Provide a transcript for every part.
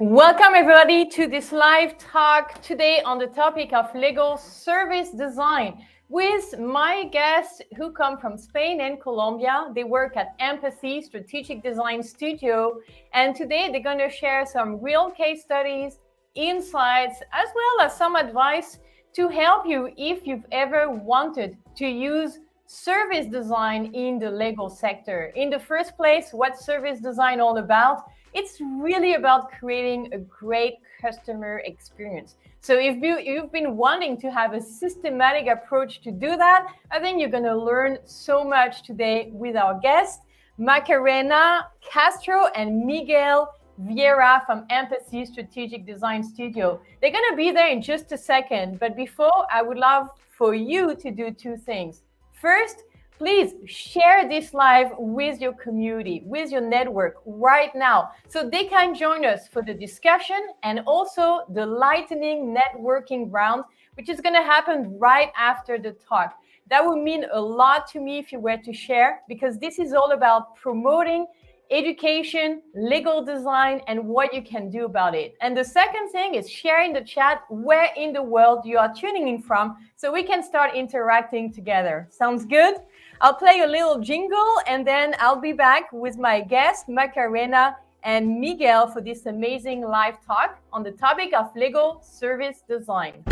Welcome everybody to this live talk today on the topic of Lego service design with my guests who come from Spain and Colombia. They work at Empathy Strategic Design Studio, and today they're going to share some real case studies, insights, as well as some advice to help you if you've ever wanted to use service design in the Lego sector. In the first place, what's service design all about? It's really about creating a great customer experience. So if you've been wanting to have a systematic approach to do that, I think you're going to learn so much today with our guests, Macarena, Castro, and Miguel Vieira from Empathy Strategic Design Studio. They're going to be there in just a second, but before, I would love for you to do two things. First, please share this live with your community, with your network right now, so they can join us for the discussion and also the lightning networking round, which is going to happen right after the talk. That would mean a lot to me if you were to share, because this is all about promoting education, legal design, and what you can do about it. And the second thing is share in the chat where in the world you are tuning in from, so we can start interacting together. Sounds good? I'll play a little jingle and then I'll be back with my guests, Macarena and Miguel, for this amazing live talk on the topic of Lego service design.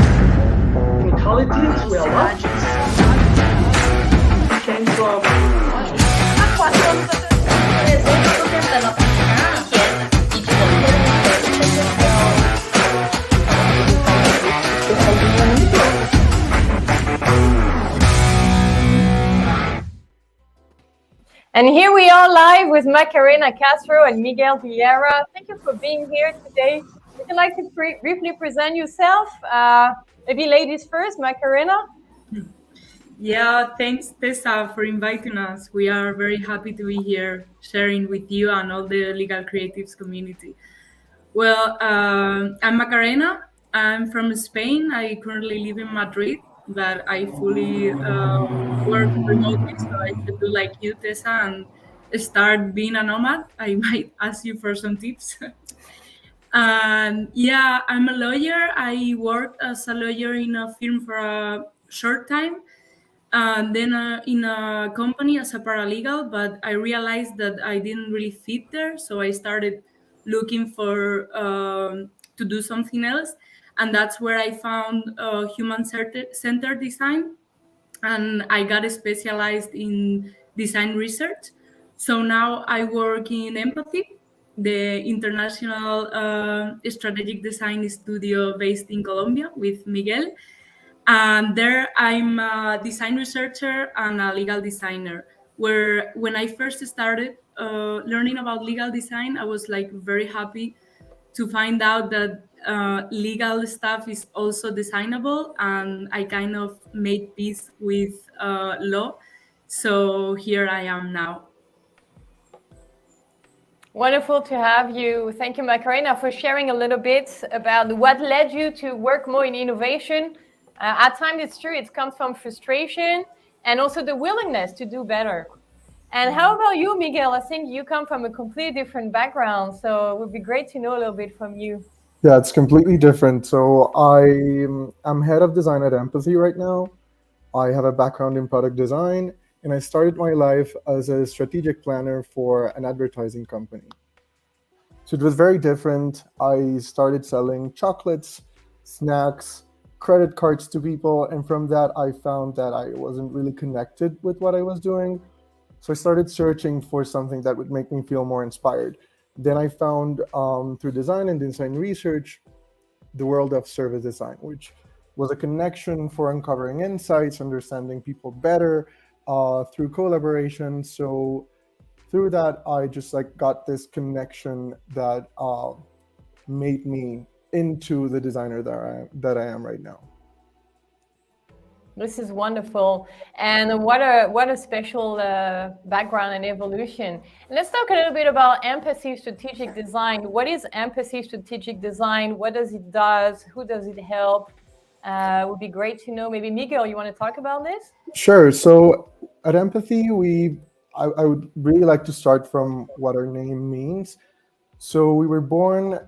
Inequalities will what? Change And here we are live with Macarena, Castro, and Miguel Vieira. Thank you for being here today. Would you like to briefly present yourself? Maybe ladies first, Macarena. Yeah, thanks, Tessa, for inviting us. We are very happy to be here sharing with you and all the legal creatives community. Well, I'm Macarena. I'm from Spain. I currently live in Madrid, but I fully work remotely, so I could do like you, Tessa, and start being a nomad. I might ask you for some tips. And yeah, I'm a lawyer. I worked as a lawyer in a firm for a short time, and then in a company as a paralegal, but I realized that I didn't really fit there, so I started looking for to do something else, and that's where I found human-centered design, and I got specialized in design research. So now I work in Empathy, the international strategic design studio based in Colombia with Miguel. And there I'm a design researcher and a legal designer, where when I first started learning about legal design, I was like very happy to find out that legal stuff is also designable, and I kind of made peace with law. So here I am now. Wonderful to have you. Thank you, Macarena, for sharing a little bit about what led you to work more in innovation. At times, it's true, it comes from frustration and also the willingness to do better. And how about you, Miguel? I think you come from a completely different background, so it would be great to know a little bit from you. Yeah, it's completely different. So I'm head of design at Empathy right now. I have a background in product design, and I started my life as a strategic planner for an advertising company. So it was very different. I started selling chocolates, snacks, credit cards to people, and from that I found that I wasn't really connected with what I was doing. So I started searching for something that would make me feel more inspired. Then I found through design and design research the world of service design, which was a connection for uncovering insights, understanding people better through collaboration. So through that, I just like got this connection that made me into the designer that I am right now. This is wonderful, and what a special background and evolution. And let's talk a little bit about Empathy Strategic Design. What is Empathy Strategic Design? What does it do? Who does it help? It would be great to know. Maybe Miguel, you want to talk about this? Sure. So at Empathy, I would really like to start from what our name means. So we were born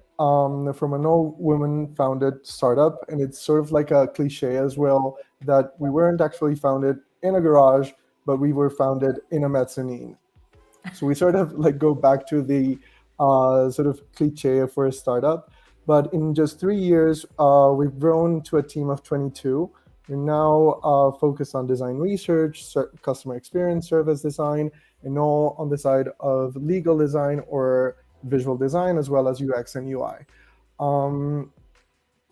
from an all women founded startup. And it's sort of like a cliche as well that we weren't actually founded in a garage, but we were founded in a mezzanine. So we sort of like go back to the sort of cliche for a startup. But in just 3 years, we've grown to a team of 22. We're now focused on design research, customer experience, service design, and all on the side of legal design or visual design, as well as UX and UI.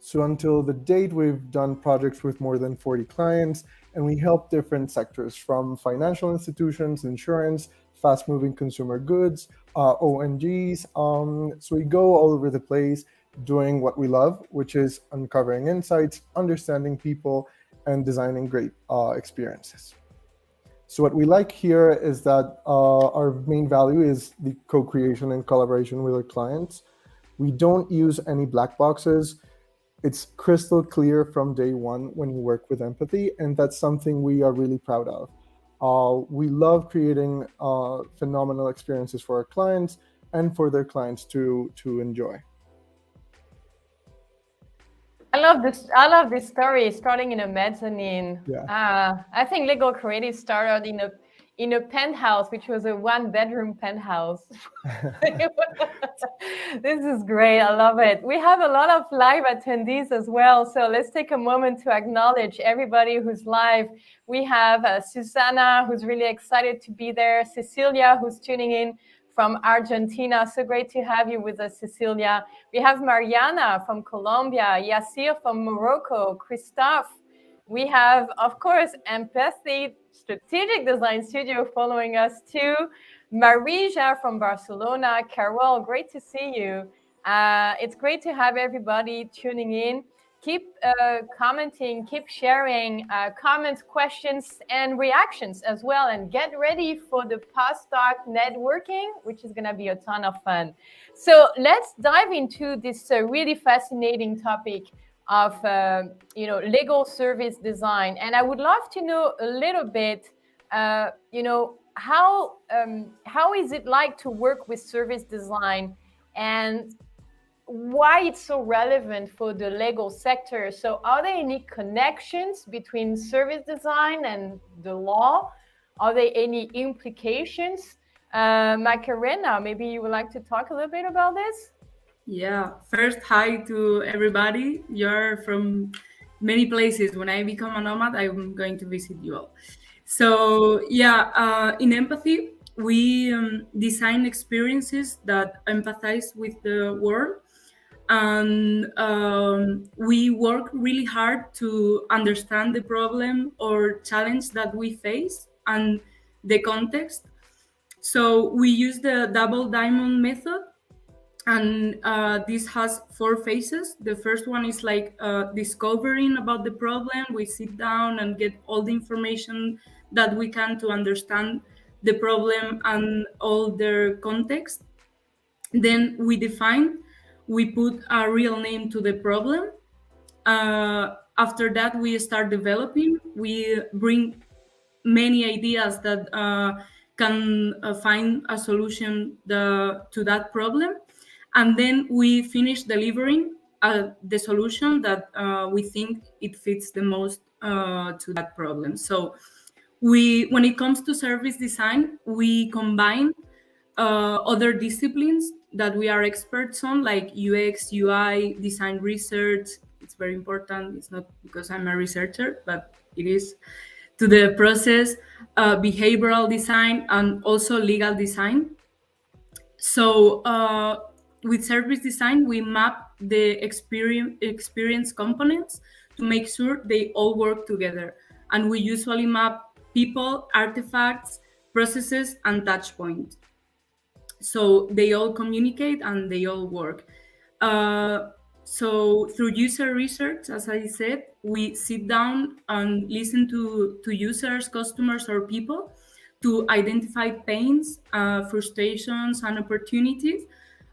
So until the date, we've done projects with more than 40 clients, and we help different sectors from financial institutions, insurance, fast-moving consumer goods, ONGs. So we go all over the place doing what we love, which is uncovering insights, understanding people, and designing great experiences. So what we like here is that our main value is the co-creation and collaboration with our clients. We don't use any black boxes. It's crystal clear from day one when you work with empathy, and that's something we are really proud of. We love creating phenomenal experiences for our clients and for their clients to enjoy. I love this. I love this story. Starting in a mezzanine. Yeah. I think Legal Creative started in a penthouse, which was a 1-bedroom penthouse. This is great. I love it. We have a lot of live attendees as well. So let's take a moment to acknowledge everybody who's live. We have Susanna, who's really excited to be there. Cecilia, who's tuning in from Argentina. So great to have you with us, Cecilia. We have Mariana from Colombia, Yassir from Morocco, Christophe. We have, of course, Empathy Strategic Design Studio following us too. Marija from Barcelona. Carol, great to see you. It's great to have everybody tuning in. Keep commenting, keep sharing comments, questions, and reactions as well. And get ready for the postdoc networking, which is going to be a ton of fun. So let's dive into this really fascinating topic of legal service design. And I would love to know a little bit, how is it like to work with service design, and why it's so relevant for the legal sector? So are there any connections between service design and the law? Are there any implications? Macarena, maybe you would like to talk a little bit about this? Yeah, first, hi to everybody. You're from many places. When I become a nomad, I'm going to visit you all. So yeah, in empathy, we design experiences that empathize with the world. And we work really hard to understand the problem or challenge that we face and the context. So we use the double diamond method, and this has 4 phases. The first one is like discovering about the problem. We sit down and get all the information that we can to understand the problem and all their context. Then we define, we put a real name to the problem. After that, we start developing. We bring many ideas that can find a solution to that problem. And then we finish delivering the solution that we think it fits the most to that problem. So when it comes to service design, we combine other disciplines that we are experts on, like UX, UI, design research. It's very important. It's not because I'm a researcher, but it is to the process, behavioral design, and also legal design. So with service design, we map the experience components to make sure they all work together. And we usually map people, artifacts, processes, and touch points, so they all communicate and they all work. So through user research, as I said, we sit down and listen to users, customers, or people to identify pains, frustrations, and opportunities.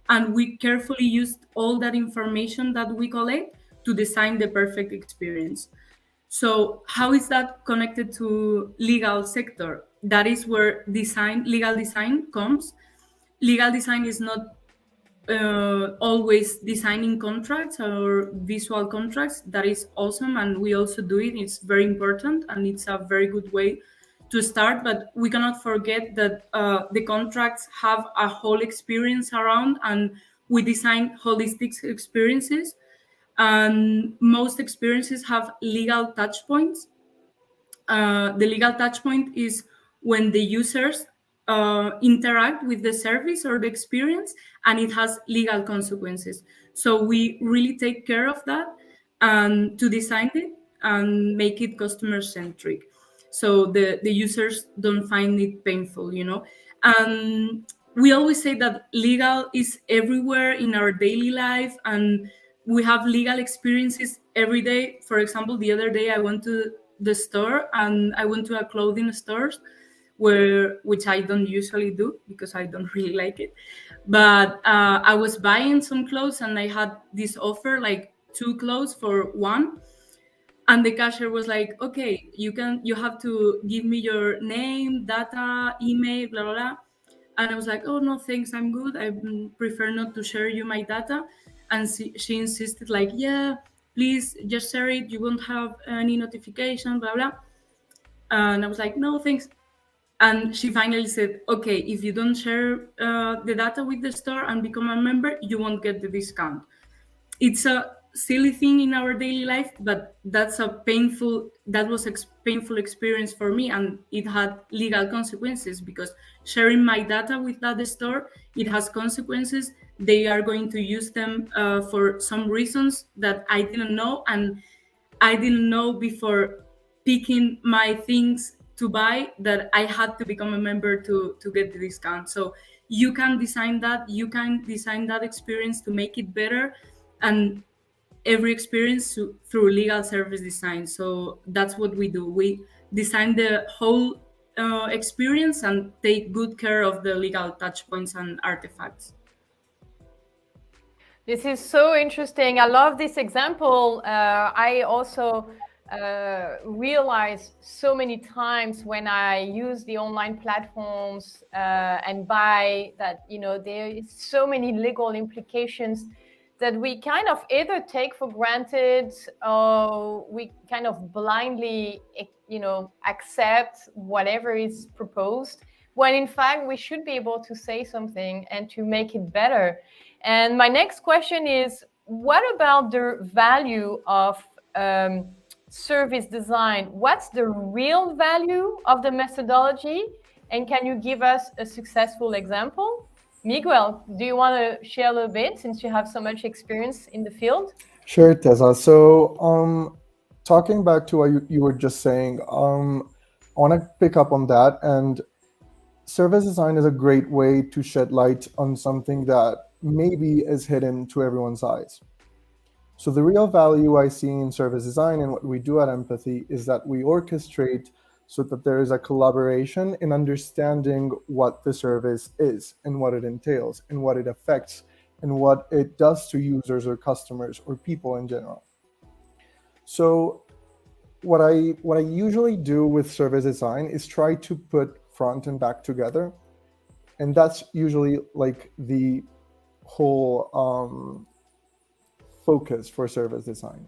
And we carefully use all that information that we collect to design the perfect experience. So how is that connected to legal sector? That is where legal design comes. Legal design is not always designing contracts or visual contracts. That is awesome, and we also do it. It's very important, and it's a very good way to start. But we cannot forget that the contracts have a whole experience around, and we design holistic experiences, and most experiences have legal touch points. The legal touch point is when the users interact with the service or the experience, and it has legal consequences. So we really take care of that and to design it and make it customer centric, so the users don't find it painful, you know. And we always say that legal is everywhere in our daily life, and we have legal experiences every day. For example, the other day I went to the store, and I went to a clothing store which I don't usually do because I don't really like it. But I was buying some clothes, and I had this offer, like 2 clothes for one. And the cashier was like, okay, you have to give me your name, data, email, blah blah blah. And I was like, oh no, thanks, I'm good. I prefer not to share you my data. And she insisted, like, yeah, please just share it, you won't have any notification, blah blah. And I was like, no, thanks. And she finally said, okay, if you don't share the data with the store and become a member, you won't get the discount. It's a silly thing in our daily life, but that was a painful experience for me, and it had legal consequences, because sharing my data with that store, it has consequences. They are going to use them for some reasons that I didn't know, and I didn't know before picking my things to buy that I had to become a member to get the discount. So you can design that experience to make it better, and every experience through legal service design. So that's what we do. We design the whole experience and take good care of the legal touch points and artifacts. This is so interesting. I love this example. I also realize so many times when I use the online platforms and buy that, you know, there is so many legal implications that we kind of either take for granted or we kind of blindly, you know, accept whatever is proposed, when in fact we should be able to say something and to make it better. And my next question is, what about the value of service design? What's the real value of the methodology? And can you give us a successful example? Miguel, do you want to share a little bit, since you have so much experience in the field? Sure, Tessa. So, talking back to what you were just saying, I want to pick up on that. And service design is a great way to shed light on something that maybe is hidden to everyone's eyes. So the real value I see in service design and what we do at Empathy is that we orchestrate so that there is a collaboration in understanding what the service is and what it entails and what it affects and what it does to users or customers or people in general. So what I usually do with service design is try to put front and back together. And that's usually like the whole focus for service design.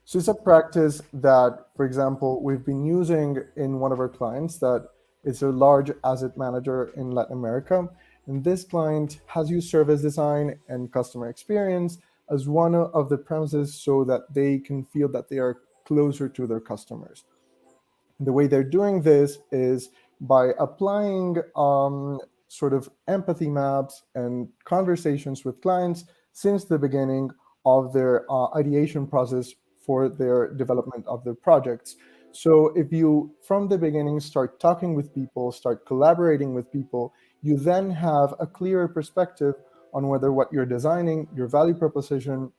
So it's a practice that, for example, we've been using in one of our clients that is a large asset manager in Latin America. And this client has used service design and customer experience as one of the premises so that they can feel that they are closer to their customers. And the way they're doing this is by applying sort of empathy maps and conversations with clients since the beginning of their ideation process for their development of their projects. So if you, from the beginning, start talking with people, start collaborating with people, you then have a clearer perspective on whether what you're designing, your value proposition,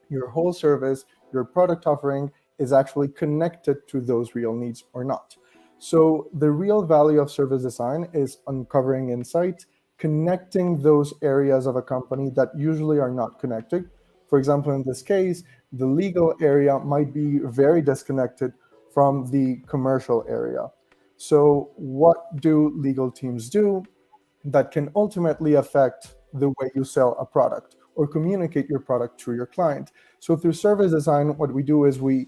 your whole service, your product offering is actually connected to those real needs or not. So the real value of service design is uncovering insight, connecting those areas of a company that usually are not connected. For example, in this case, the legal area might be very disconnected from the commercial area. So what do legal teams do that can ultimately affect the way you sell a product or communicate your product to your client. So through service design, what we do is we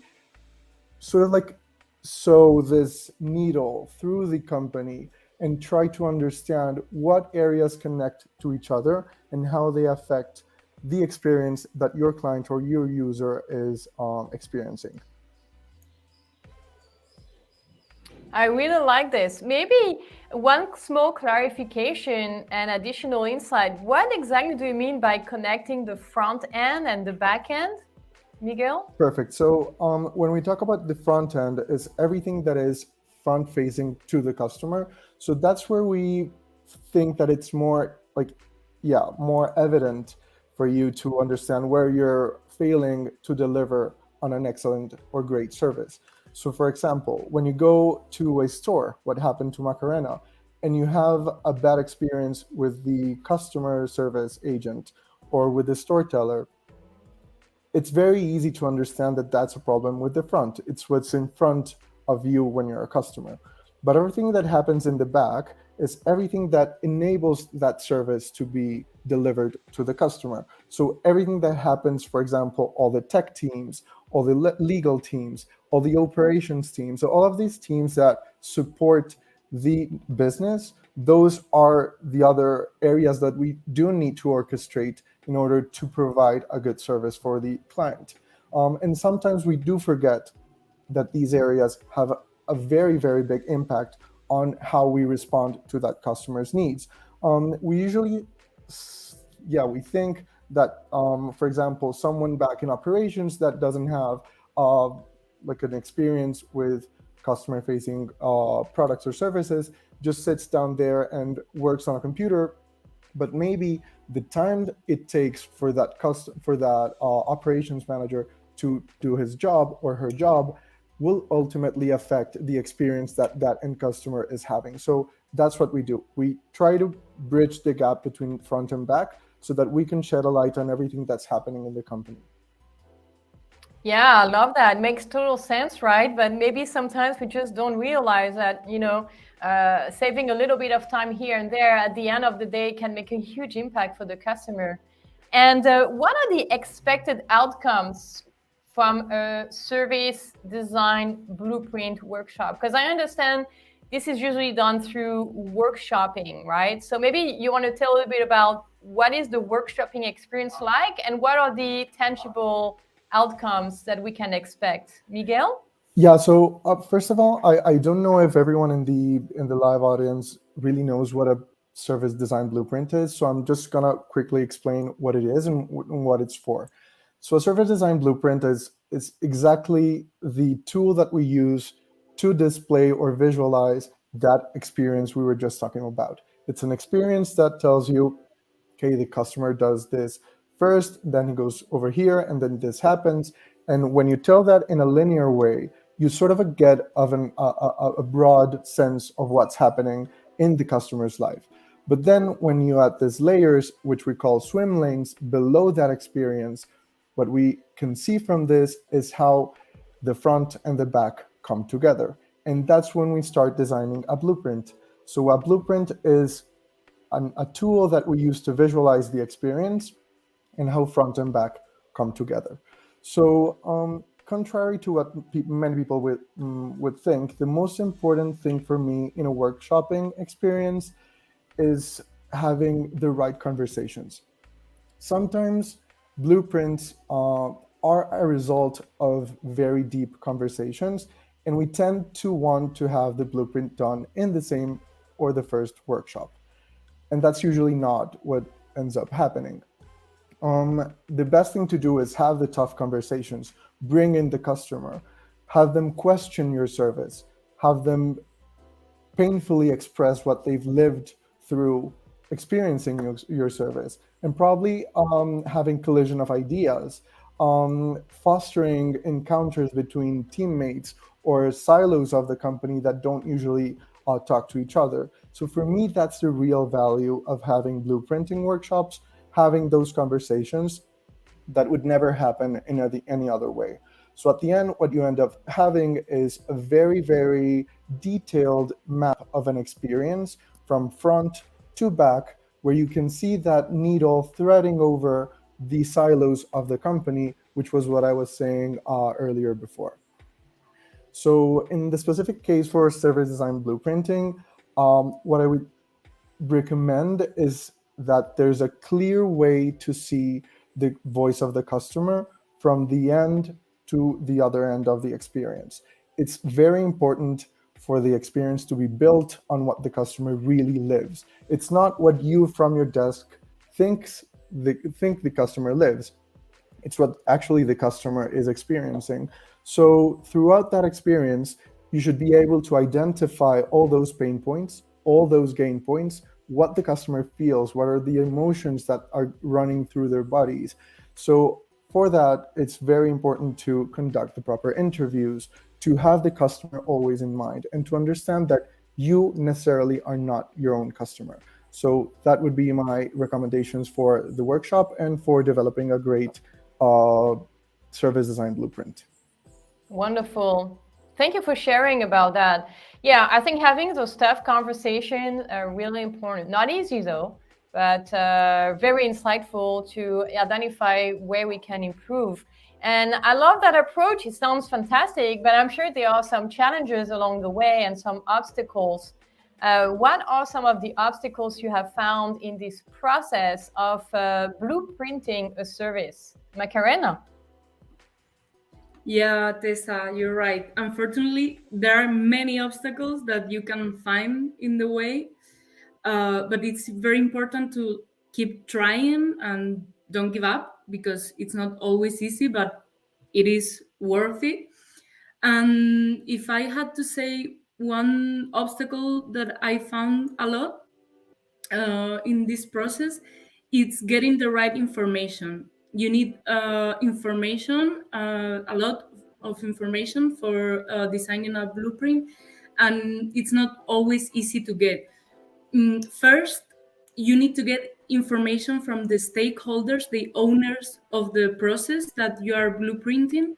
sort of like sow this needle through the company and try to understand what areas connect to each other and how they affect the experience that your client or your user is experiencing. I really like this. Maybe one small clarification and additional insight. What exactly do you mean by connecting the front end and the back end, Miguel? Perfect. So when we talk about the front end, is everything that is front facing to the customer. So that's where we think that it's more like, more evident for you to understand where you're failing to deliver on an excellent or great service. So for example, when you go to a store, what happened to Macarena, and you have a bad experience with the customer service agent or with the storyteller, it's very easy to understand that that's a problem with the front. It's what's in front of you when you're a customer. But everything that happens in the back is everything that enables that service to be delivered to the customer. So everything that happens, for example, all the tech teams, all the legal teams, all the operations teams, so all of these teams that support the business, those are the other areas that we do need to orchestrate in order to provide a good service for the client. And sometimes we do forget that these areas have a very, very big impact on how we respond to that customer's needs. We usually, we think that, for example, someone back in operations that doesn't have like an experience with customer-facing products or services just sits down there and works on a computer, but maybe the time it takes for that operations manager to do his job or her job will ultimately affect the experience that that end customer is having. So that's what we do. We try to bridge the gap between front and back so that we can shed a light on everything that's happening in the company. Yeah, I love that. Makes total sense, right? But maybe sometimes we just don't realize that, saving a little bit of time here and there at the end of the day can make a huge impact for the customer. And what are the expected outcomes from a service design blueprint workshop? Because I understand this is usually done through workshopping, right? So maybe you want to tell a little bit about what is the workshopping experience like and what are the tangible outcomes that we can expect. Miguel? Yeah, so first of all, I don't know if everyone in the live audience really knows what a service design blueprint is. So I'm just gonna quickly explain what it is and what it's for. So a service design blueprint is exactly the tool that we use to display or visualize that experience we were just talking about. It's an experience that tells you, okay, the customer does this first, then he goes over here, and then this happens. And when you tell that in a linear way, you sort of get a broad sense of what's happening in the customer's life. But then when you add these layers, which we call swim lanes, below that experience, what we can see from this is how the front and the back come together. And that's when we start designing a blueprint. So a blueprint is a tool that we use to visualize the experience and how front and back come together. So contrary to what many people would think, the most important thing for me in a workshopping experience is having the right conversations. Sometimes blueprints are a result of very deep conversations, and we tend to want to have the blueprint done in the same or the first workshop. And that's usually not what ends up happening. The best thing to do is have the tough conversations, bring in the customer, have them question your service, have them painfully express what they've lived through experiencing your service, and probably having collision of ideas, fostering encounters between teammates or silos of the company that don't usually talk to each other. So for me, that's the real value of having blueprinting workshops, having those conversations that would never happen in any other way. So at the end, what you end up having is a very, very detailed map of an experience from front to back where you can see that needle threading over the silos of the company, which was what I was saying earlier before. So in the specific case for service design blueprinting, what I would recommend is that there's a clear way to see the voice of the customer from the end to the other end of the experience. It's very important for the experience to be built on what the customer really lives. It's not what you from your desk think the customer lives. It's what actually the customer is experiencing. So throughout that experience, you should be able to identify all those pain points, all those gain points, what the customer feels, what are the emotions that are running through their bodies. So for that, it's very important to conduct the proper interviews, to have the customer always in mind, and to understand that you necessarily are not your own customer. So that would be my recommendations for the workshop and for developing a great service design blueprint. Wonderful. Thank you for sharing about that. Yeah, I think having those tough conversations are really important. Not easy though, but very insightful to identify where we can improve. And I love that approach. It sounds fantastic, but I'm sure there are some challenges along the way and some obstacles. What are some of the obstacles you have found in this process of blueprinting a service? Macarena? Yeah, Tessa, you're right. Unfortunately, there are many obstacles that you can find in the way, but it's very important to keep trying and don't give up, because it's not always easy, but it is worth it. And if I had to say one obstacle that I found a lot in this process, it's getting the right information. You need information, a lot of information for designing a blueprint, and it's not always easy to get. First, you need to get information from the stakeholders, the owners of the process that you are blueprinting,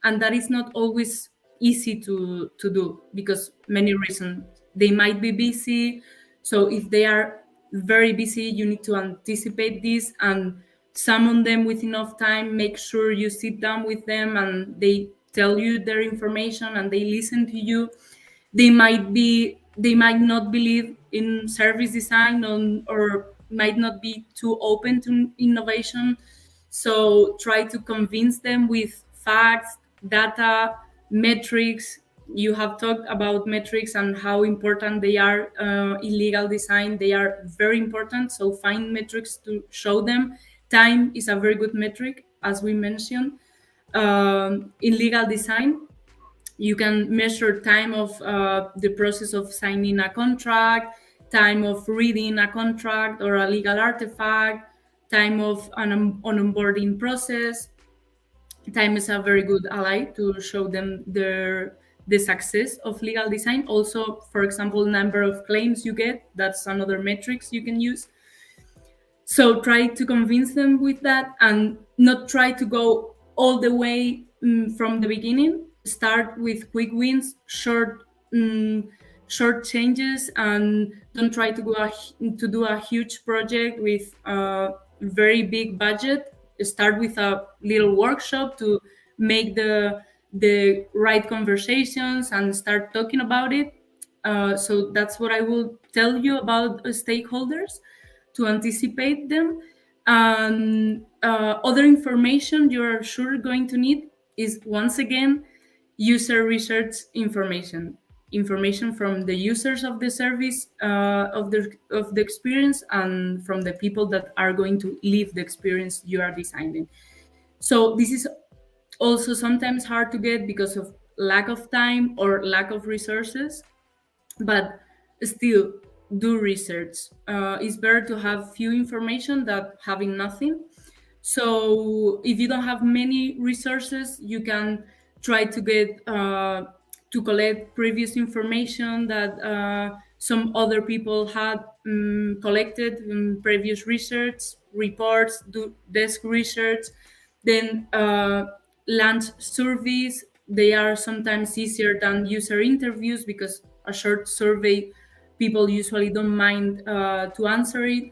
and that is not always easy to do, because many reasons. They might be busy, so if they are very busy, you need to anticipate this and summon them with enough time. Make sure you sit down with them and they tell you their information and they listen to you. They might not believe in service design, or might not be too open to innovation. So try to convince them with facts, data, metrics. You have talked about metrics and how important they are in legal design. They are very important, so find metrics to show them. Time is a very good metric, as we mentioned. In legal design, you can measure time of the process of signing a contract, time of reading a contract or a legal artifact, time of an onboarding process. Time is a very good ally to show them the success of legal design. Also, for example, number of claims you get, that's another metrics you can use. So try to convince them with that, and not try to go all the way from the beginning. Start with quick wins, short changes, and don't try to do a huge project with a very big budget. Start with a little workshop to make the right conversations and start talking about it. So that's what I will tell you about stakeholders, to anticipate them. And other information you're sure going to need is, once again, user research information from the users of the service, of the experience, and from the people that are going to live the experience you are designing. So this is also sometimes hard to get because of lack of time or lack of resources, but still do research. It's better to have few information than having nothing. So if you don't have many resources, you can try to get to collect previous information that some other people had collected in previous research reports, do desk research, then launch surveys. They are sometimes easier than user interviews, because a short survey, people usually don't mind to answer it.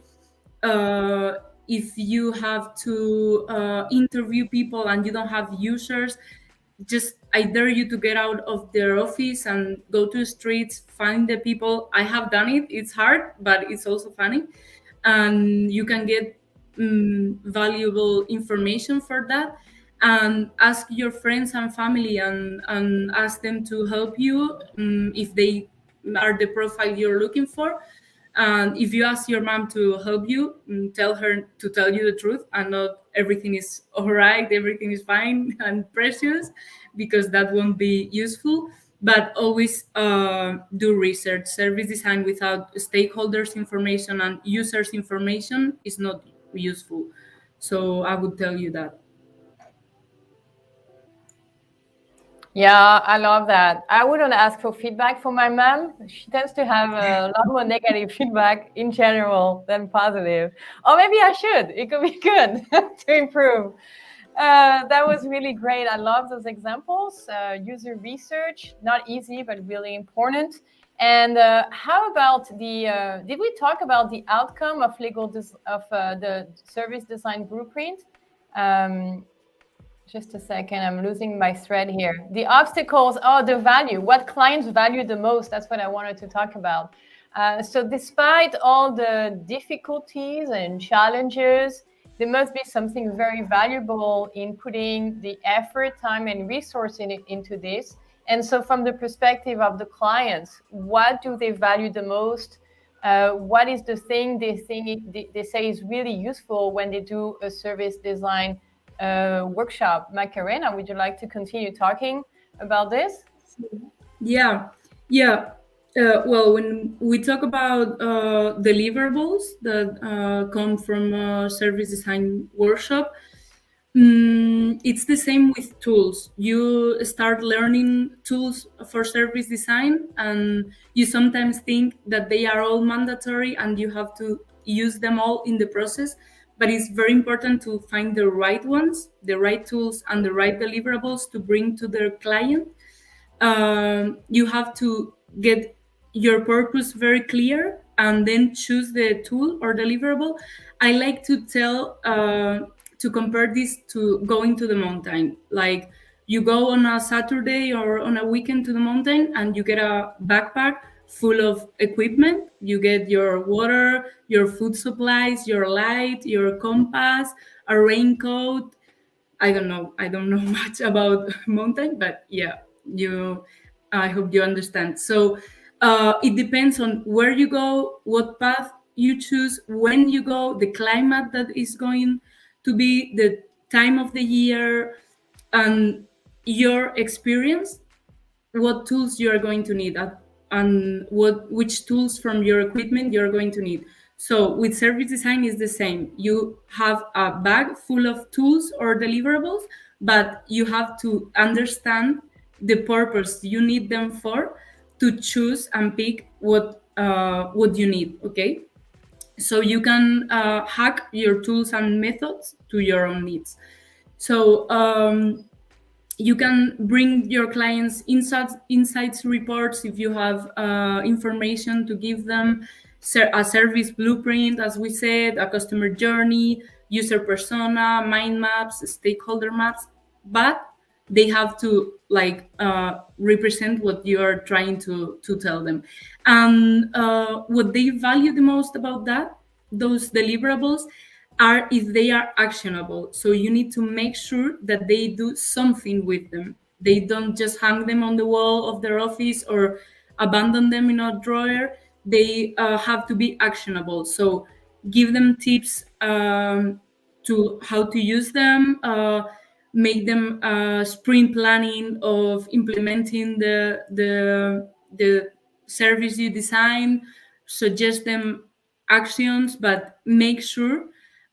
if you have to interview people and you don't have users, just I dare you to get out of their office and go to the streets, find the people. I have done it. It's hard, but it's also funny, and you can get valuable information for that. And ask your friends and family, and ask them to help you if they are the profile you're looking for. And if you ask your mom to help you, tell her to tell you the truth, and not everything is all right, everything is fine and precious, because that won't be useful. But always do research. Service design without stakeholders' information and users' information is not useful. So I would tell you that. Yeah, I love that. I wouldn't ask for feedback from my mom. She tends to have a lot more negative feedback in general than positive. Or maybe I should. It could be good to improve. That was really great. I love those examples. User research, not easy, but really important. And how about the? Did we talk about the outcome of the service design blueprint? Just a second, I'm losing my thread here. The obstacles, the value, what clients value the most. That's what I wanted to talk about. So despite all the difficulties and challenges, there must be something very valuable in putting the effort, time, and resource into this. And so from the perspective of the clients, what do they value the most? What is the thing they say is really useful when they do a service design workshop? Macarena, would you like to continue talking about this? Yeah, yeah. Well, when we talk about deliverables that come from a service design workshop, it's the same with tools. You start learning tools for service design, and you sometimes think that they are all mandatory and you have to use them all in the process. But it's very important to find the right ones, the right tools, and the right deliverables to bring to their client. You have to get your purpose very clear and then choose the tool or deliverable. I like to tell to compare this to going to the mountain. Like, you go on a Saturday or on a weekend to the mountain and you get a backpack full of equipment. You get your water, your food supplies, your light, your compass, a raincoat. I don't know. I don't know much about mountain, but yeah, you. I hope you understand. So it depends on where you go, what path you choose, when you go, the climate that is going to be, the time of the year, and your experience, what tools you are going to need, and which tools from your equipment you're going to need. So with service design is the same. You have a bag full of tools or deliverables, but you have to understand the purpose you need them for, to choose and pick what you need. Okay, so you can hack your tools and methods to your own needs. So you can bring your clients insights reports if you have information to give them, a service blueprint, as we said, a customer journey, user persona, mind maps, stakeholder maps. But they have to represent what you are trying to tell them. And what they value the most about those deliverables, are if they are actionable. So you need to make sure that they do something with them. They don't just hang them on the wall of their office or abandon them in a drawer. They have to be actionable. So give them tips to how to use them, make them sprint planning of implementing the service you design, suggest them actions, but make sure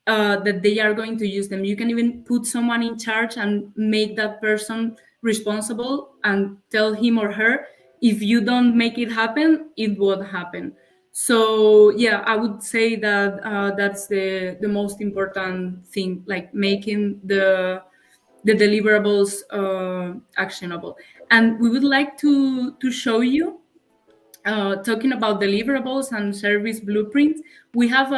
that they are going to use them. You can even put someone in charge and make that person responsible and tell him or her, if you don't make it happen, it won't happen. So yeah, I would say that that's the most important thing, like making the deliverables actionable. And we would like to show you talking about deliverables and service blueprints, we have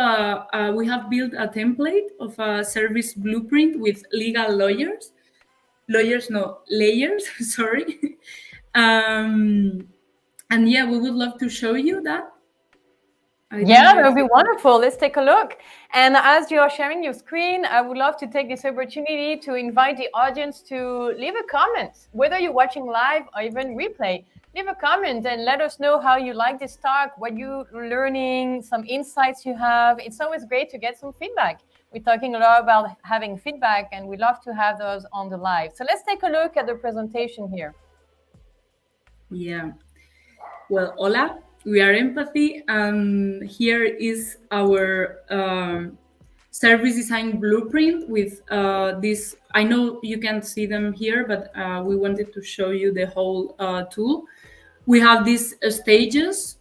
built a template of a service blueprint with legal layers. Sorry. And yeah, we would love to show you that. Yeah, that would be wonderful. Let's take a look. And as you are sharing your screen, I would love to take this opportunity to invite the audience to leave a comment, whether you're watching live or even replay. Leave a comment and let us know how you like this talk, what you're learning, some insights you have. It's always great to get some feedback. We're talking a lot about having feedback, and we love to have those on the live. So let's take a look at the presentation here. Yeah. Well, hola. We are Empathy, and here is our service design blueprint with this. I know you can't see them here, but we wanted to show you the whole tool. We have these stages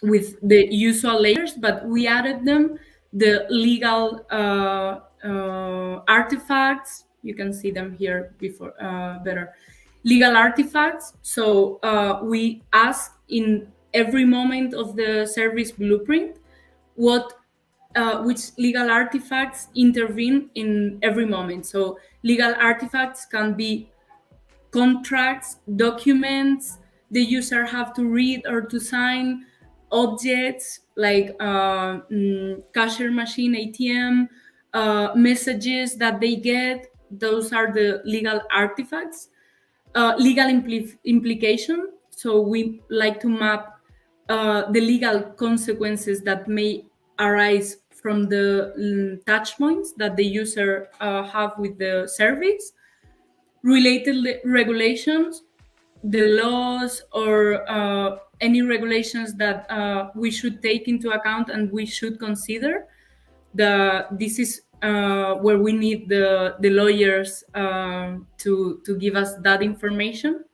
with the usual layers, but we added them the legal artifacts. You can see them here before better. Legal artifacts. So we ask in every moment of the service blueprint which legal artifacts intervene in every moment. So legal artifacts can be contracts, documents the user have to read or to sign, objects like cashier machine, ATM, messages that they get. Those are the legal artifacts. Legal implication. So we like to map the legal consequences that may arise from the touch points that the user have with the service. Related regulations, the laws or any regulations that we should take into account and we should consider. This is where we need the lawyers to give us that information,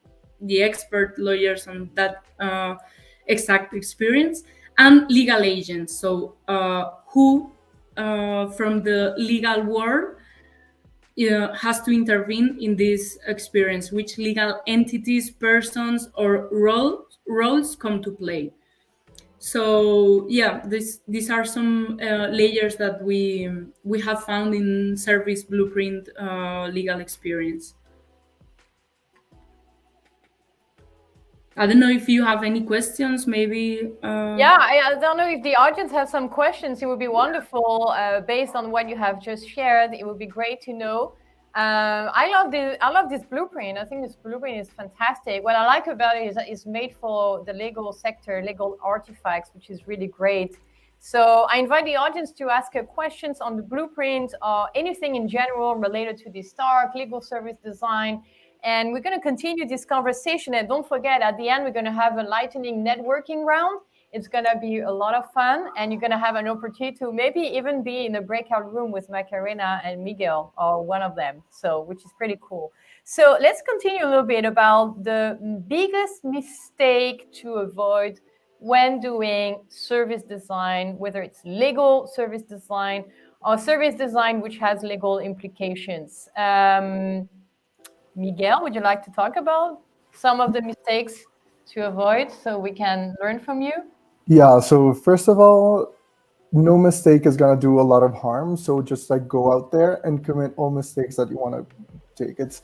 the expert lawyers on that exact experience, and legal agents. So who from the legal world has to intervene in this experience, which legal entities, persons, or roles come to play. So yeah, these are some layers that we have found in service blueprint legal experience. I don't know if you have any questions, maybe. Yeah, I don't know if the audience has some questions. It would be wonderful based on what you have just shared. It would be great to know. I love this blueprint. I think this blueprint is fantastic. What I like about it is that it's made for the legal sector, legal artifacts, which is really great. So I invite the audience to ask questions on the blueprint or anything in general related to this talk, legal service design. And we're going to continue this conversation. And don't forget, at the end, we're going to have a lightning networking round. It's going to be a lot of fun. And you're going to have an opportunity to maybe even be in a breakout room with Macarena and Miguel, or one of them. So, which is pretty cool. So let's continue a little bit about the biggest mistake to avoid when doing service design, whether it's legal service design or service design which has legal implications. Miguel, would you like to talk about some of the mistakes to avoid so we can learn from you? Yeah, so first of all, no mistake is going to do a lot of harm. So just like go out there and commit all mistakes that you want to take. It's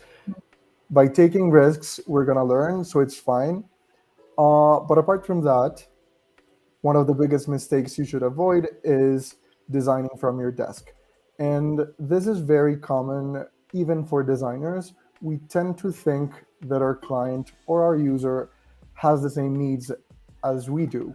by taking risks, we're going to learn, so it's fine. But apart from that, one of the biggest mistakes you should avoid is designing from your desk. And this is very common even for designers. We tend to think that our client or our user has the same needs as we do.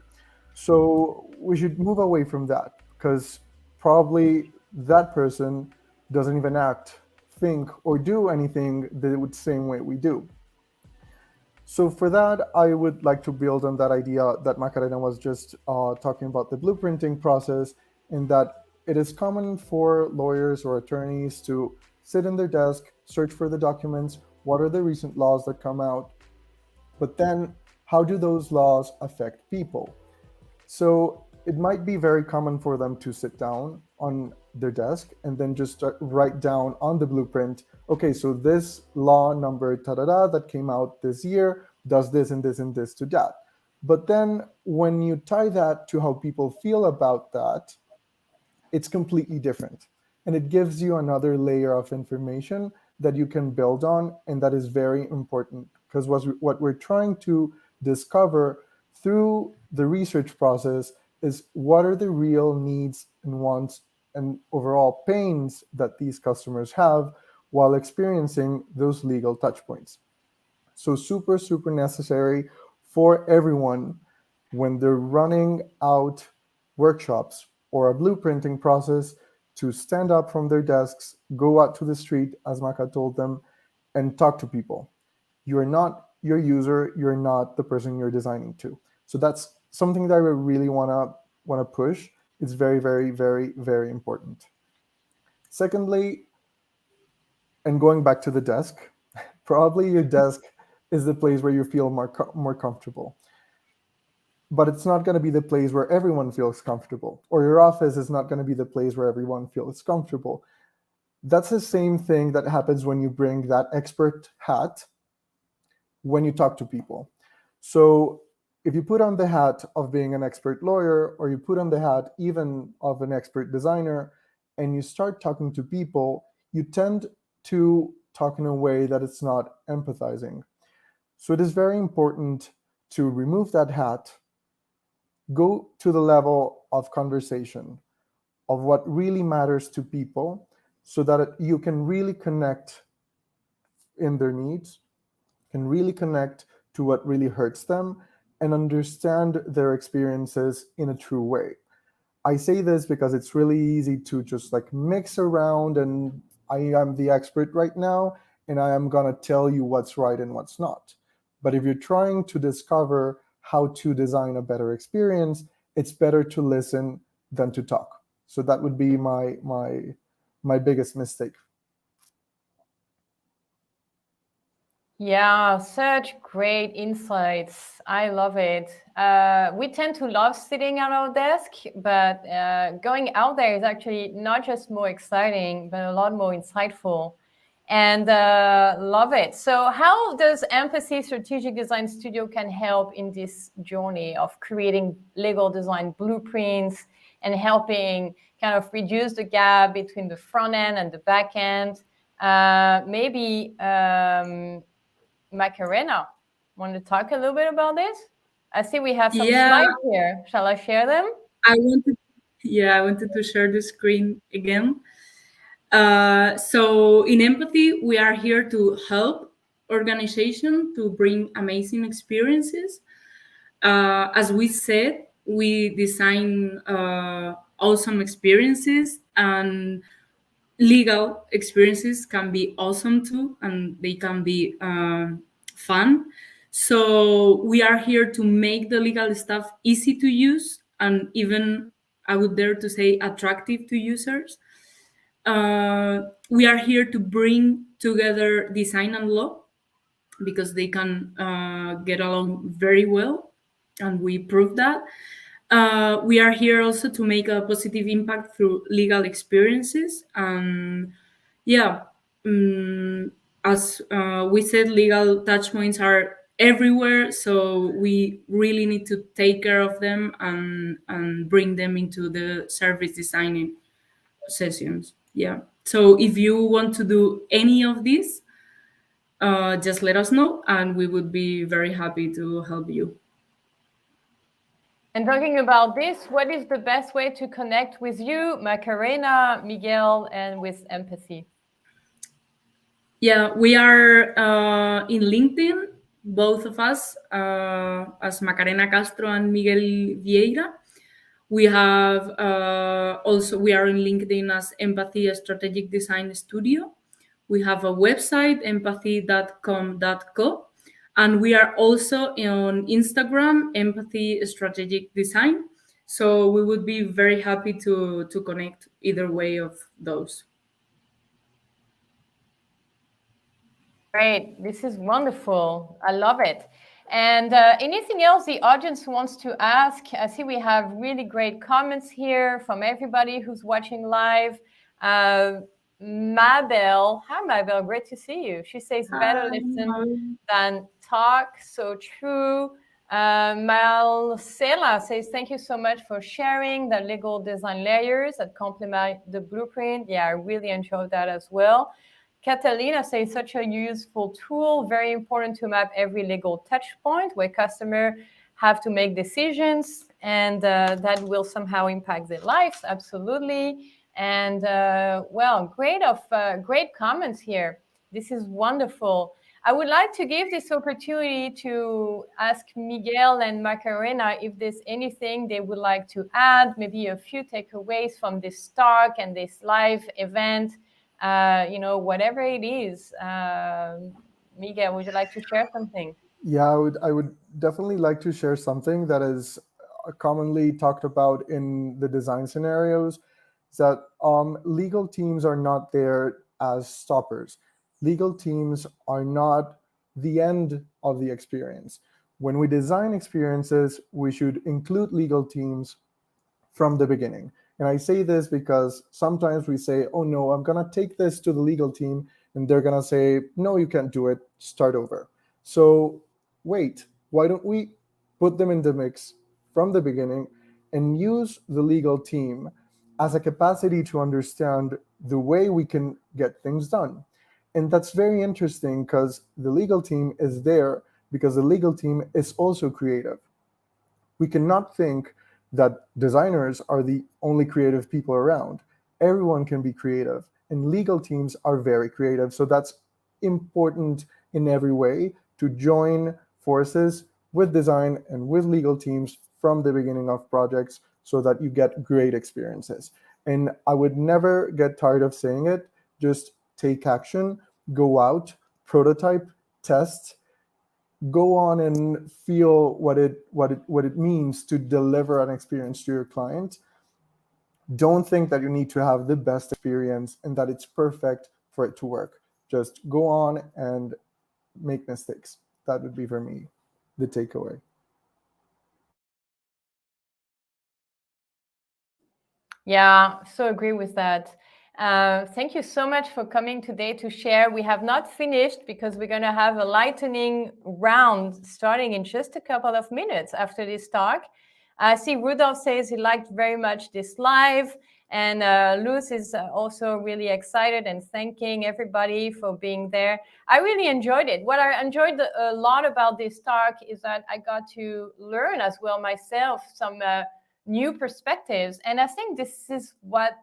So we should move away from that, because probably that person doesn't even act, think, or do anything the same way we do. So for that, I would like to build on that idea that Macarena was just talking about, the blueprinting process, in that it is common for lawyers or attorneys to sit in their desk, search for the documents, what are the recent laws that come out, but then how do those laws affect people? So it might be very common for them to sit down on their desk and then just write down on the blueprint, okay, so this law number da-da-da that came out this year does this and this and this to that. But then when you tie that to how people feel about that, it's completely different. And it gives you another layer of information that you can build on, and that is very important, because what we're trying to discover through the research process is what are the real needs and wants and overall pains that these customers have while experiencing those legal touch points. So super, super necessary for everyone when they're running out workshops or a blueprinting process to stand up from their desks, go out to the street, as Maka told them, and talk to people. You're not your user, you're not the person you're designing to. So that's something that I really wanna push. It's very, very, very, very important. Secondly, and going back to the desk, probably your desk is the place where you feel more comfortable. But it's not going to be the place where everyone feels comfortable, or your office is not going to be the place where everyone feels comfortable. That's the same thing that happens when you bring that expert hat when you talk to people. So if you put on the hat of being an expert lawyer, or you put on the hat even of an expert designer, and you start talking to people, you tend to talk in a way that it's not empathizing. So it is very important to remove that hat, go to the level of conversation, of what really matters to people, so that you can really connect in their needs, can really connect to what really hurts them, and understand their experiences in a true way. I say this because it's really easy to just like mix around, and I am the expert right now and I am going to tell you what's right and what's not. But if you're trying to discover how to design a better experience, it's better to listen than to talk. So that would be my biggest mistake. Yeah, such great insights. I love it. We tend to love sitting at our desk, but going out there is actually not just more exciting, but a lot more insightful. And love it. So how does Empathy Strategic Design Studio can help in this journey of creating legal design blueprints and helping kind of reduce the gap between the front end and the back end? Maybe Macarena, want to talk a little bit about this? I see we have some Yeah, slides here. Shall I share them? I wanted to share the screen again. So in Empathy, we are here to help organization to bring amazing experiences. As we said, we design awesome experiences, and legal experiences can be awesome too, and they can be fun. So we are here to make the legal stuff easy to use, and even, I would dare to say, attractive to users. We are here to bring together design and law, because they can get along very well, and we prove that. We are here also to make a positive impact through legal experiences. And yeah, as we said, legal touch points are everywhere, so we really need to take care of them and bring them into the service designing sessions. Yeah. So if you want to do any of these, just let us know, and we would be very happy to help you. And talking about this, what is the best way to connect with you, Macarena, Miguel, and with Empathy? Yeah, we are in LinkedIn, both of us, as Macarena Castro and Miguel Vieira. We have we are in LinkedIn as Empathy Strategic Design Studio. We have a website, empathy.com.co, and we are also on Instagram, Empathy Strategic Design. So we would be very happy to connect either way of those. Great. This is wonderful. I love it. And anything else the audience wants to ask? I see we have really great comments here from everybody who's watching live. Mabel, hi Mabel, great to see you. She says better listen than talk, so true. Marcela says, thank you so much for sharing the legal design layers that complement the blueprint. Yeah, I really enjoyed that as well. Catalina says, such a useful tool, very important to map every legal touch point where customers have to make decisions, and that will somehow impact their lives. Absolutely. And well, great comments here. This is wonderful. I would like to give this opportunity to ask Miguel and Macarena if there's anything they would like to add, maybe a few takeaways from this talk and this live event, whatever it is. Miguel, would you like to share something? Yeah, I would definitely like to share something that is commonly talked about in the design scenarios, is that legal teams are not there as stoppers. Legal teams are not the end of the experience. When we design experiences, we should include legal teams from the beginning. And I say this because sometimes we say, oh no, I'm going to take this to the legal team, and they're going to say, no, you can't do it, start over. So wait, why don't we put them in the mix from the beginning and use the legal team as a capacity to understand the way we can get things done? And that's very interesting because the legal team is there because the legal team is also creative. We cannot think that designers are the only creative people around. Everyone can be creative, and legal teams are very creative. So that's important in every way, to join forces with design and with legal teams from the beginning of projects so that you get great experiences. And I would never get tired of saying it. Just take action, go out, prototype, test, go on and feel what it means to deliver an experience to your client. Don't think that you need to have the best experience and that it's perfect for it to work. Just go on and make mistakes. That would be, for me, the takeaway. Yeah, so agree with that. Thank you so much for coming today to share. We have not finished because we're going to have a lightning round starting in just a couple of minutes after this talk. I see Rudolph says he liked very much this live, and Luz is also really excited and thanking everybody for being there. I really enjoyed it. What I enjoyed a lot about this talk is that I got to learn as well myself some new perspectives. And I think this is what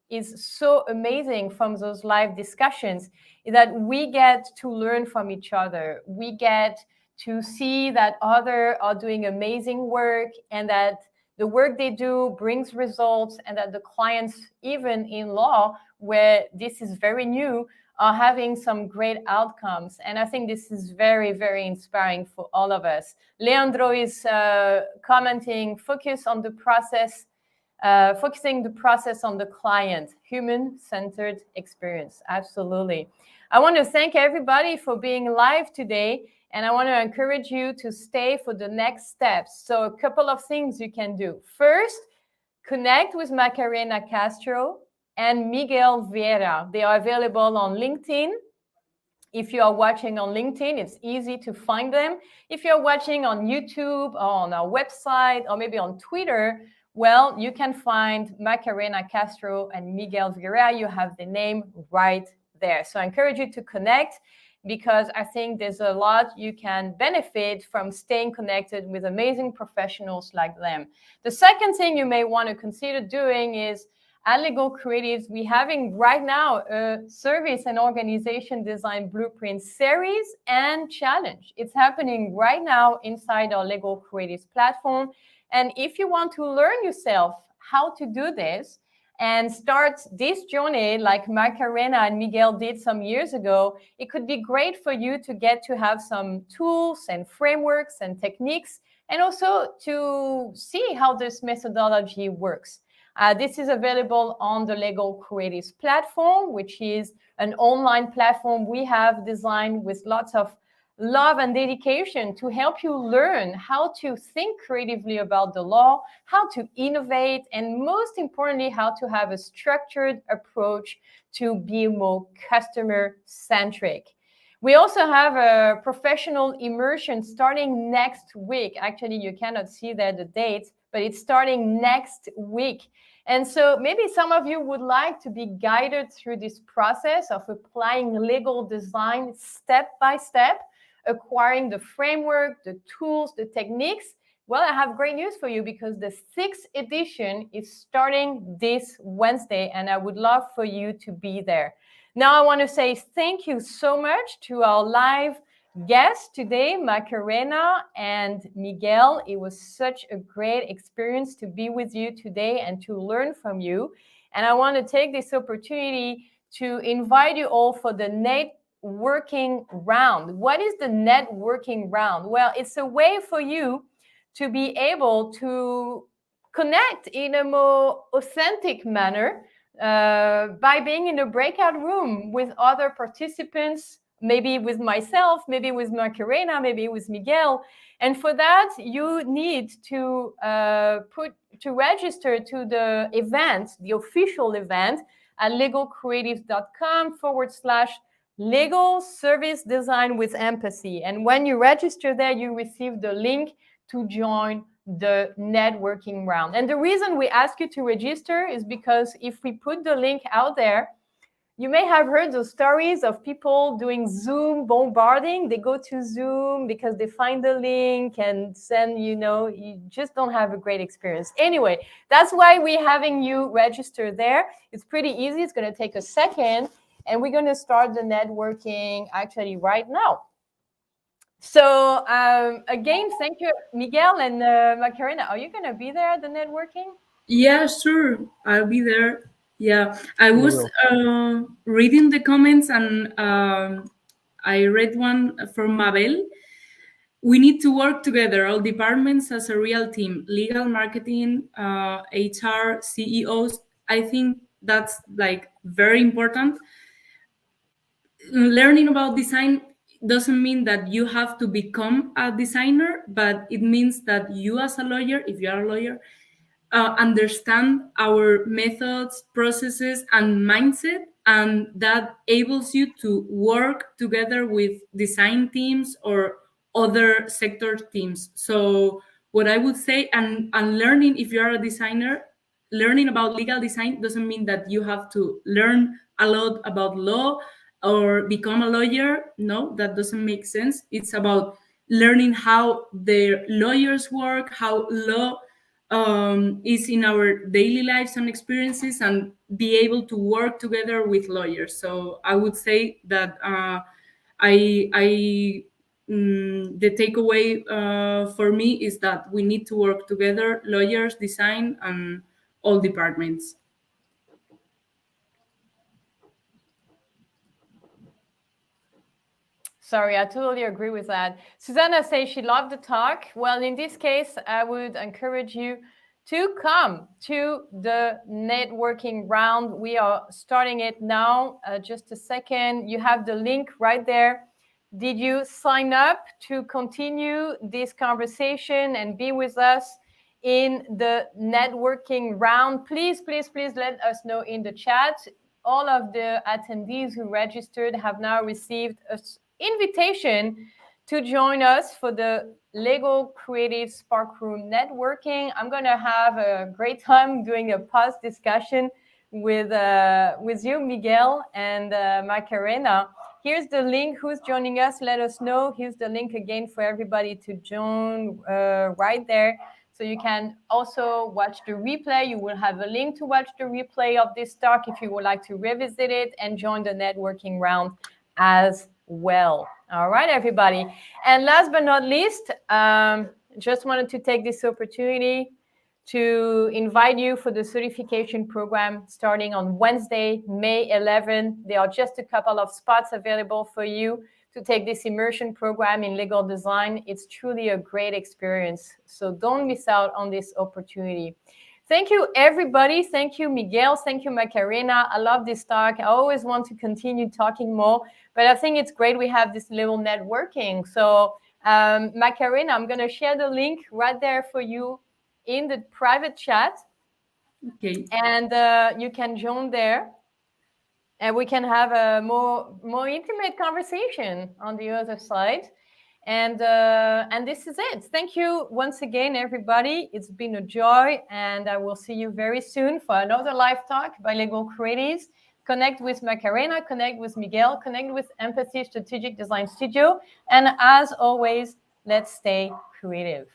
is so amazing from those live discussions, is that we get to learn from each other. We get to see that others are doing amazing work, and that the work they do brings results, and that the clients, even in law, where this is very new, are having some great outcomes. And I think this is very, very inspiring for all of us. Leandro is commenting, focusing the process on the client, human-centered experience. Absolutely. I want to thank everybody for being live today, and I want to encourage you to stay for the next steps. So a couple of things you can do. First, connect with Macarena Castro and Miguel Vieira. They are available on LinkedIn. If you are watching on LinkedIn, it's easy to find them. If you're watching on YouTube or on our website or maybe on Twitter, well, you can find Macarena Castro and Miguel Vieira. You have the name right there. So I encourage you to connect, because I think there's a lot you can benefit from staying connected with amazing professionals like them. The second thing you may want to consider doing is, at Legal Creatives, we're having right now a service and organization design blueprint series and challenge. It's happening right now inside our Legal Creatives platform. And if you want to learn yourself how to do this and start this journey like Macarena and Miguel did some years ago, it could be great for you to get to have some tools and frameworks and techniques, and also to see how this methodology works. This is available on the Legal Creatives platform, which is an online platform we have designed with lots of love and dedication to help you learn how to think creatively about the law, how to innovate, and most importantly, how to have a structured approach to be more customer-centric. We also have a professional immersion starting next week. Actually, you cannot see there the date, but it's starting next week. And so maybe some of you would like to be guided through this process of applying legal design step by step, acquiring the framework, the tools, the techniques. Well, I have great news for you because the 6th edition is starting this Wednesday, and I would love for you to be there. Now, I want to say thank you so much to our live guests today, Macarena and Miguel. It was such a great experience to be with you today and to learn from you. And I want to take this opportunity to invite you all for the networking round. What is the networking round? Well, it's a way for you to be able to connect in a more authentic manner by being in a breakout room with other participants, maybe with myself, maybe with Macarena, maybe with Miguel. And for that, you need to register to the event, the official event at legalcreatives.com/legal service design with empathy. And when you register there, you receive the link to join the networking round. And the reason we ask you to register is because if we put the link out there, you may have heard those stories of people doing Zoom bombarding. They go to Zoom because they find the link and then, you just don't have a great experience. Anyway, that's why we're having you register there. It's pretty easy. It's going to take a second. And we're going to start the networking actually right now. So again, thank you, Miguel and Macarena. Are you going to be there at the networking? Yeah, sure. I'll be there. Yeah, I was reading the comments and I read one from Mabel. We need to work together, all departments as a real team, legal, marketing, HR, CEOs. I think that's like very important. Learning about design doesn't mean that you have to become a designer, but it means that you as a lawyer, if you are a lawyer, understand our methods, processes, and mindset, and that enables you to work together with design teams or other sector teams. So what I would say, and learning, if you are a designer, learning about legal design doesn't mean that you have to learn a lot about law or become a lawyer. No, that doesn't make sense. It's about learning how the lawyers work, how law is in our daily lives and experiences, and be able to work together with lawyers. So I would say that the takeaway for me is that we need to work together, lawyers, design, and all departments. Sorry, I totally agree with that. Susanna says she loved the talk. Well, in this case, I would encourage you to come to the networking round. We are starting it now. Just a second. You have the link right there. Did you sign up to continue this conversation and be with us in the networking round? Please, please, please let us know in the chat. All of the attendees who registered have now received an invitation to join us for the Legal Creative Spark Room networking. I'm going to have a great time doing a post discussion with you, Miguel, and Macarena. Here's the link. Who's joining us? Let us know. Here's the link again for everybody to join right there. So you can also watch the replay. You will have a link to watch the replay of this talk if you would like to revisit it and join the networking round as well. All right, everybody. And last but not least, just wanted to take this opportunity to invite you for the certification program starting on Wednesday, May 11. There are just a couple of spots available for you to take this immersion program in legal design. It's truly a great experience. So don't miss out on this opportunity. Thank you, everybody. Thank you, Miguel. Thank you, Macarena. I love this talk. I always want to continue talking more, but I think it's great we have this little networking. So Macarena, I'm going to share the link right there for you in the private chat. Okay. And you can join there. and we can have a more intimate conversation on the other side. And this is it. Thank you once again, everybody. It's been a joy, and I will see you very soon for another live talk by Legal Creatives. Connect with Macarena, connect with Miguel, connect with Empathy Strategic Design Studio. And as always, let's stay creative.